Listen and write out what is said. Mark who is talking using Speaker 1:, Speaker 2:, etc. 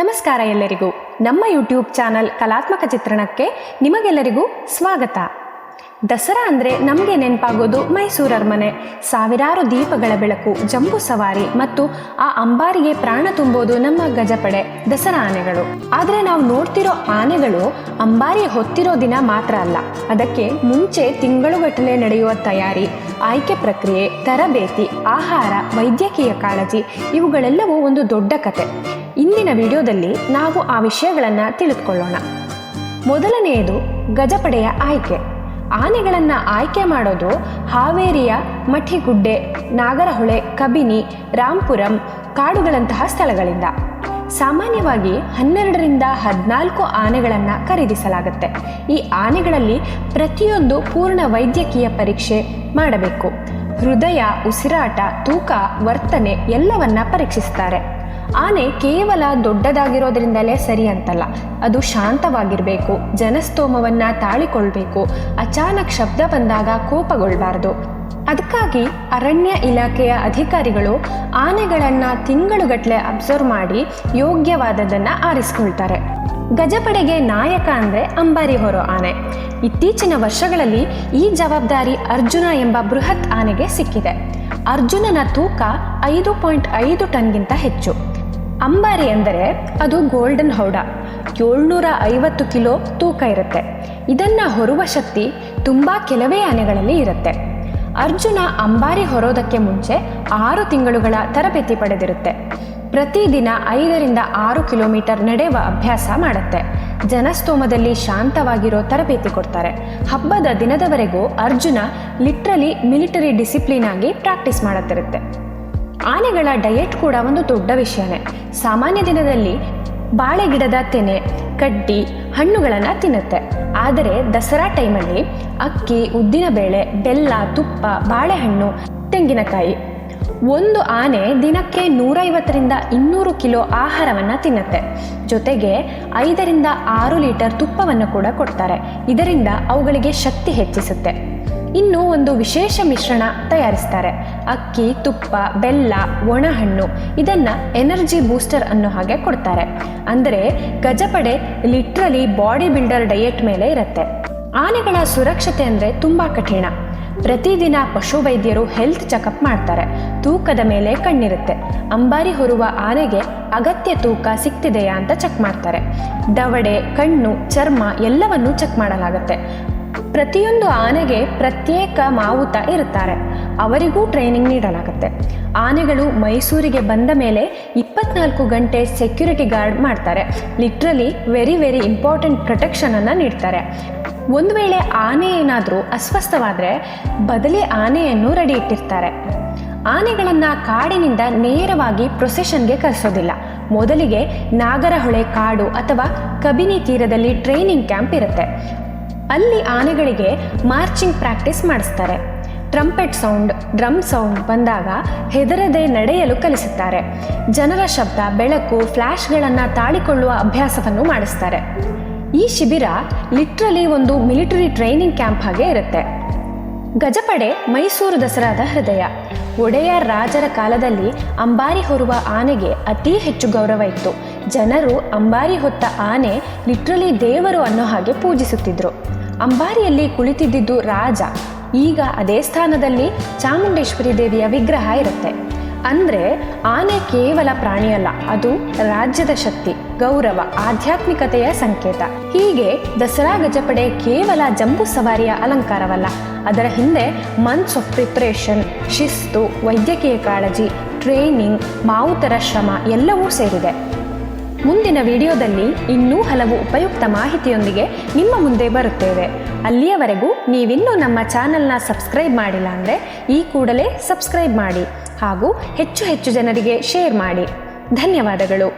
Speaker 1: ನಮಸ್ಕಾರ ಎಲ್ಲರಿಗೂ. ನಮ್ಮ ಯೂಟ್ಯೂಬ್ ಚಾನಲ್ ಕಲಾತ್ಮಕ ಚಿತ್ರಣಕ್ಕೆ ನಿಮಗೆಲ್ಲರಿಗೂ ಸ್ವಾಗತ. ದಸರಾ ಅಂದರೆ ನಮಗೆ ನೆನಪಾಗೋದು ಮೈಸೂರು ಅರಮನೆ, ಸಾವಿರಾರು ದೀಪಗಳ ಬೆಳಕು, ಜಂಬೂ ಸವಾರಿ ಮತ್ತು ಆ ಅಂಬಾರಿಗೆ ಪ್ರಾಣ ತುಂಬೋದು ನಮ್ಮ ಗಜಪಡೆ ದಸರಾ ಆನೆಗಳು. ಆದರೆ ನಾವು ನೋಡ್ತಿರೋ ಆನೆಗಳು ಅಂಬಾರಿ ಹೊತ್ತಿರೋ ದಿನ ಮಾತ್ರ ಅಲ್ಲ, ಅದಕ್ಕೆ ಮುಂಚೆ ತಿಂಗಳುಗಟ್ಟಲೆ ನಡೆಯುವ ತಯಾರಿ, ಆಯ್ಕೆ ಪ್ರಕ್ರಿಯೆ, ತರಬೇತಿ, ಆಹಾರ, ವೈದ್ಯಕೀಯ ಕಾಳಜಿ ಇವುಗಳೆಲ್ಲವೂ ಒಂದು ದೊಡ್ಡ ಕತೆ. ಇಂದಿನ ವಿಡಿಯೋದಲ್ಲಿ ನಾವು ಆ ವಿಷಯಗಳನ್ನು ತಿಳಿದುಕೊಳ್ಳೋಣ. ಮೊದಲನೆಯದು ಗಜಪಡೆಯ ಆಯ್ಕೆ. ಆನೆಗಳನ್ನು ಆಯ್ಕೆ ಮಾಡೋದು ಹಾವೇರಿಯ ಮಠಿಗುಡ್ಡೆ, ನಾಗರಹೊಳೆ, ಕಬಿನಿ, ರಾಂಪುರಂ ಕಾಡುಗಳಂತಹ ಸ್ಥಳಗಳಿಂದ. ಸಾಮಾನ್ಯವಾಗಿ 12ರಿಂದ 14 ಆನೆಗಳನ್ನು ಖರೀದಿಸಲಾಗುತ್ತೆ. ಈ ಆನೆಗಳಲ್ಲಿ ಪ್ರತಿಯೊಂದು ಪೂರ್ಣ ವೈದ್ಯಕೀಯ ಪರೀಕ್ಷೆ ಮಾಡಬೇಕು. ಹೃದಯ, ಉಸಿರಾಟ, ತೂಕ, ವರ್ತನೆ ಎಲ್ಲವನ್ನ ಪರೀಕ್ಷಿಸ್ತಾರೆ. ಆನೆ ಕೇವಲ ದೊಡ್ಡದಾಗಿರೋದ್ರಿಂದಲೇ ಸರಿ ಅಂತಲ್ಲ, ಅದು ಶಾಂತವಾಗಿರಬೇಕು, ಜನಸ್ತೋಮವನ್ನು ತಾಳಿಕೊಳ್ಬೇಕು, ಅಚಾನಕ್ ಶಬ್ದ ಬಂದಾಗ ಕೋಪಗೊಳ್ಳಬಾರ್ದು. ಅದಕ್ಕಾಗಿ ಅರಣ್ಯ ಇಲಾಖೆಯ ಅಧಿಕಾರಿಗಳು ಆನೆಗಳನ್ನು ತಿಂಗಳುಗಟ್ಟಲೆ ಅಬ್ಸರ್ವ್ ಮಾಡಿ ಯೋಗ್ಯವಾದದನ್ನು ಆರಿಸ್ಕೊಳ್ತಾರೆ. ಗಜಪಡೆಗೆ ನಾಯಕ ಅಂದರೆ ಅಂಬಾರಿ ಹೊರೋ ಆನೆ. ಇತ್ತೀಚಿನ ವರ್ಷಗಳಲ್ಲಿ ಈ ಜವಾಬ್ದಾರಿ ಅರ್ಜುನ ಎಂಬ ಬೃಹತ್ ಆನೆಗೆ ಸಿಕ್ಕಿದೆ. ಅರ್ಜುನನ ತೂಕ 5.5 ಟನ್ಗಿಂತ ಹೆಚ್ಚು. ಅಂಬಾರಿ ಅಂದರೆ ಅದು ಗೋಲ್ಡನ್ ಹೌಡ, 750 ಕಿಲೋ ತೂಕ ಇರುತ್ತೆ. ಇದನ್ನು ಹೊರುವ ಶಕ್ತಿ ತುಂಬ ಕೆಲವೇ ಆನೆಗಳಲ್ಲಿ ಇರುತ್ತೆ. ಅರ್ಜುನ ಅಂಬಾರಿ ಹೊರೋದಕ್ಕೆ ಮುಂಚೆ 6 ತಿಂಗಳುಗಳ ತರಬೇತಿ ಪಡೆದಿರುತ್ತೆ. ಪ್ರತಿದಿನ 5ರಿಂದ 6 ಕಿಲೋಮೀಟರ್ ನಡೆಯುವ ಅಭ್ಯಾಸ ಮಾಡುತ್ತೆ. ಜನಸ್ತೋಮದಲ್ಲಿ ಶಾಂತವಾಗಿರೋ ತರಬೇತಿ ಕೊಡ್ತಾರೆ. ಹಬ್ಬದ ದಿನದವರೆಗೂ ಅರ್ಜುನ ಲಿಟ್ರಲಿ ಮಿಲಿಟರಿ ಡಿಸಿಪ್ಲಿನ್ ಆಗಿ ಪ್ರಾಕ್ಟೀಸ್ ಮಾಡುತ್ತಿರುತ್ತೆ. ಆನೆಗಳ ಡಯೆಟ್ ಕೂಡ ಒಂದು ದೊಡ್ಡ ವಿಷಯನೇ. ಸಾಮಾನ್ಯ ದಿನದಲ್ಲಿ ಬಾಳೆ ಗಿಡದ ತೆನೆ, ಕಡ್ಡಿ, ಹಣ್ಣುಗಳನ್ನು ತಿನ್ನುತ್ತೆ. ಆದರೆ ದಸರಾ ಟೈಮಲ್ಲಿ ಅಕ್ಕಿ, ಉದ್ದಿನಬೇಳೆ, ಬೆಲ್ಲ, ತುಪ್ಪ, ಬಾಳೆಹಣ್ಣು, ತೆಂಗಿನಕಾಯಿ. ಒಂದು ಆನೆ ದಿನಕ್ಕೆ 150ರಿಂದ 200 ಕಿಲೋ ಆಹಾರವನ್ನು ತಿನ್ನುತ್ತೆ. ಜೊತೆಗೆ 5ರಿಂದ 6 ಲೀಟರ್ ತುಪ್ಪವನ್ನು ಕೂಡ ಕೊಡ್ತಾರೆ. ಇದರಿಂದ ಅವುಗಳಿಗೆ ಶಕ್ತಿ ಹೆಚ್ಚಿಸುತ್ತೆ. ಇನ್ನು ಒಂದು ವಿಶೇಷ ಮಿಶ್ರಣ ತಯಾರಿಸ್ತಾರೆ. ಅಕ್ಕಿ, ತುಪ್ಪ, ಬೆಲ್ಲ, ಒಣಹಣ್ಣು ಇದನ್ನು ಎನರ್ಜಿ ಬೂಸ್ಟರ್ ಅನ್ನೋ ಹಾಗೆ ಕೊಡ್ತಾರೆ. ಅಂದರೆ ಗಜಪಡೆ ಲಿಟ್ರಲಿ ಬಾಡಿ ಬಿಲ್ಡರ್ ಡಯೆಟ್ ಮೇಲೆ ಇರುತ್ತೆ. ಆನೆಗಳ ಸುರಕ್ಷತೆ ಅಂದರೆ ತುಂಬ ಕಠಿಣ. ಪ್ರತಿದಿನ ಪಶುವೈದ್ಯರು ಹೆಲ್ತ್ ಚೆಕಪ್ ಮಾಡ್ತಾರೆ. ತೂಕದ ಮೇಲೆ ಕಣ್ಣಿರುತ್ತೆ. ಅಂಬಾರಿ ಹೊರುವ ಆನೆಗೆ ಅಗತ್ಯ ತೂಕ ಸಿಗ್ತಿದೆಯಾ ಅಂತ ಚೆಕ್ ಮಾಡ್ತಾರೆ. ದವಡೆ, ಕಣ್ಣು, ಚರ್ಮ ಎಲ್ಲವನ್ನೂ ಚೆಕ್ ಮಾಡಲಾಗುತ್ತೆ. ಪ್ರತಿಯೊಂದು ಆನೆಗೆ ಪ್ರತ್ಯೇಕ ಮಾವುತ ಇರುತ್ತಾರೆ. ಅವರಿಗೂ ಟ್ರೈನಿಂಗ್ ನೀಡಲಾಗುತ್ತೆ. ಆನೆಗಳು ಮೈಸೂರಿಗೆ ಬಂದ ಮೇಲೆ 24 ಗಂಟೆ ಸೆಕ್ಯೂರಿಟಿ ಗಾರ್ಡ್ ಮಾಡ್ತಾರೆ. ಲಿಟ್ರಲಿ ವೆರಿ ಇಂಪಾರ್ಟೆಂಟ್ ಪ್ರೊಟೆಕ್ಷನನ್ನು ನೀಡ್ತಾರೆ. ಒಂದು ವೇಳೆ ಆನೆ ಏನಾದರೂ ಅಸ್ವಸ್ಥವಾದರೆ ಬದಲಿ ಆನೆಯನ್ನು ರೆಡಿ ಇಟ್ಟಿರ್ತಾರೆ. ಆನೆಗಳನ್ನು ಕಾಡಿನಿಂದ ನೇರವಾಗಿ ಪ್ರೊಸೆಷನ್ಗೆ ಕರೆಸೋದಿಲ್ಲ. ಮೊದಲಿಗೆ ನಾಗರಹೊಳೆ ಕಾಡು ಅಥವಾ ಕಬಿನಿ ತೀರದಲ್ಲಿ ಟ್ರೈನಿಂಗ್ ಕ್ಯಾಂಪ್ ಇರುತ್ತೆ. ಅಲ್ಲಿ ಆನೆಗಳಿಗೆ ಮಾರ್ಚಿಂಗ್ ಪ್ರಾಕ್ಟೀಸ್ ಮಾಡಿಸ್ತಾರೆ. ಟ್ರಂಪೆಟ್ ಸೌಂಡ್, ಡ್ರಮ್ ಸೌಂಡ್ ಬಂದಾಗ ಹೆದರದೆ ನಡೆಯಲು ಕಲಿಸುತ್ತಾರೆ. ಜನರ ಶಬ್ದ, ಬೆಳಕು, ಫ್ಲ್ಯಾಶ್ಗಳನ್ನು ತಾಳಿಕೊಳ್ಳುವ ಅಭ್ಯಾಸವನ್ನು ಮಾಡಿಸ್ತಾರೆ. ಈ ಶಿಬಿರ ಲಿಟ್ರಲಿ ಒಂದು ಮಿಲಿಟರಿ ಟ್ರೈನಿಂಗ್ ಕ್ಯಾಂಪ್ ಹಾಗೆ ಇರುತ್ತೆ. ಗಜಪಡೆ ಮೈಸೂರು ದಸರಾದ ಹೃದಯ. ಒಡೆಯರ್ ರಾಜರ ಕಾಲದಲ್ಲಿ ಅಂಬಾರಿ ಹೊರುವ ಆನೆಗೆ ಅತಿ ಹೆಚ್ಚು ಗೌರವ ಇತ್ತು. ಜನರು ಅಂಬಾರಿ ಹೊತ್ತ ಆನೆ ಲಿಟ್ರಲಿ ದೇವರು ಅನ್ನೋ ಹಾಗೆ ಪೂಜಿಸುತ್ತಿದ್ರು. ಅಂಬಾರಿಯಲ್ಲಿ ಕುಳಿತಿದ್ದಿದ್ದು ರಾಜ. ಈಗ ಅದೇ ಸ್ಥಾನದಲ್ಲಿ ಚಾಮುಂಡೇಶ್ವರಿ ದೇವಿಯ ವಿಗ್ರಹ ಇರುತ್ತೆ. ಅಂದರೆ ಆನೆ ಕೇವಲ ಪ್ರಾಣಿಯಲ್ಲ, ಅದು ರಾಜ್ಯದ ಶಕ್ತಿ, ಗೌರವ, ಆಧ್ಯಾತ್ಮಿಕತೆಯ ಸಂಕೇತ. ಹೀಗೆ ದಸರಾ ಗಜಪಡೆ ಕೇವಲ ಜಂಬೂ ಸವಾರಿಯ ಅಲಂಕಾರವಲ್ಲ, ಅದರ ಹಿಂದೆ ಮಂತ್ಸ್ ಆಫ್ ಪ್ರಿಪರೇಷನ್, ಶಿಸ್ತು, ವೈದ್ಯಕೀಯ ಕಾಳಜಿ, ಟ್ರೈನಿಂಗ್, ಮಾವುತರ ಶ್ರಮ ಎಲ್ಲವೂ ಸೇರಿದೆ. ಮುಂದಿನ ವಿಡಿಯೋದಲ್ಲಿ ಇನ್ನೂ ಹಲವು ಉಪಯುಕ್ತ ಮಾಹಿತಿಯೊಂದಿಗೆ ನಿಮ್ಮ ಮುಂದೆ ಬರುತ್ತೇವೆ. ಅಲ್ಲಿಯವರೆಗೂ ನೀವಿನ್ನೂ ನಮ್ಮ ಚಾನಲ್ನ ಸಬ್ಸ್ಕ್ರೈಬ್ ಮಾಡಿಲ್ಲ ಅಂದರೆ ಈ ಕೂಡಲೇ ಸಬ್ಸ್ಕ್ರೈಬ್ ಮಾಡಿ ಹಾಗೂ ಹೆಚ್ಚು ಜನರಿಗೆ ಶೇರ್ ಮಾಡಿ. ಧನ್ಯವಾದಗಳು.